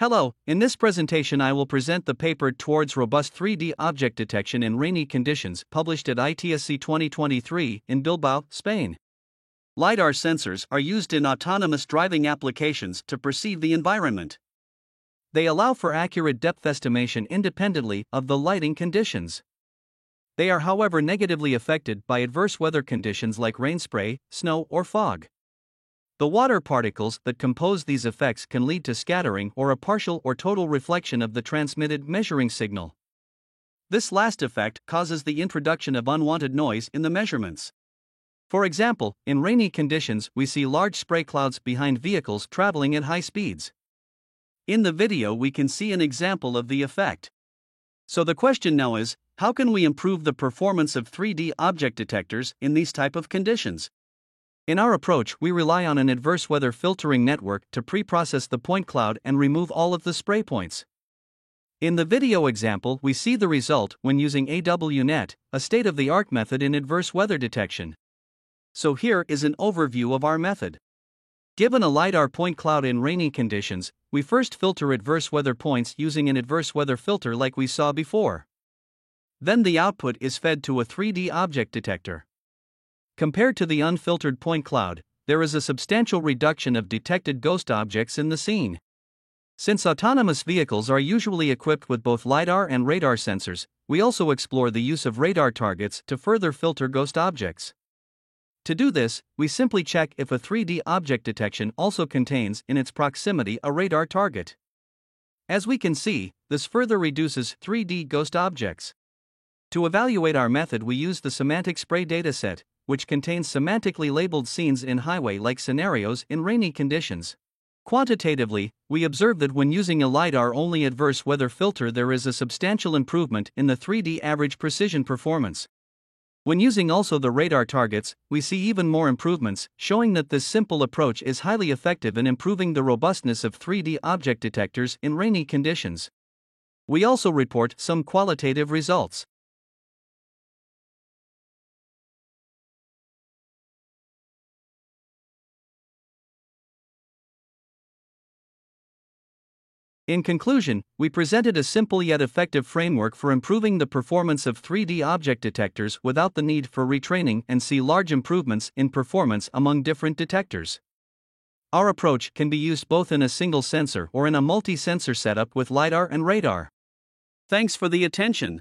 Hello, in this presentation I will present the paper Towards Robust 3D Object Detection in Rainy Conditions, published at ITSC 2023 in Bilbao, Spain. LiDAR sensors are used in autonomous driving applications to perceive the environment. They allow for accurate depth estimation independently of the lighting conditions. They are, however, negatively affected by adverse weather conditions like rain spray, snow, or fog. The water particles that compose these effects can lead to scattering or a partial or total reflection of the transmitted measuring signal. This last effect causes the introduction of unwanted noise in the measurements. For example, in rainy conditions, we see large spray clouds behind vehicles traveling at high speeds. In the video, we can see an example of the effect. So the question now is, how can we improve the performance of 3D object detectors in these type of conditions? In our approach, we rely on an adverse weather filtering network to pre-process the point cloud and remove all of the spray points. In the video example, we see the result when using AWNet, a state-of-the-art method in adverse weather detection. So here is an overview of our method. Given a LiDAR point cloud in rainy conditions, we first filter adverse weather points using an adverse weather filter like we saw before. Then the output is fed to a 3D object detector. Compared to the unfiltered point cloud, there is a substantial reduction of detected ghost objects in the scene. Since autonomous vehicles are usually equipped with both LiDAR and radar sensors, we also explore the use of radar targets to further filter ghost objects. To do this, we simply check if a 3D object detection also contains in its proximity a radar target. As we can see, this further reduces 3D ghost objects. To evaluate our method, we use the Semantic Spray dataset, which contains semantically labeled scenes in highway-like scenarios in rainy conditions. Quantitatively, we observe that when using a LiDAR-only adverse weather filter, there is a substantial improvement in the 3D average precision performance. When using also the radar targets, we see even more improvements, showing that this simple approach is highly effective in improving the robustness of 3D object detectors in rainy conditions. We also report some qualitative results. In conclusion, we presented a simple yet effective framework for improving the performance of 3D object detectors without the need for retraining and see large improvements in performance among different detectors. Our approach can be used both in a single sensor or in a multi-sensor setup with LiDAR and radar. Thanks for the attention.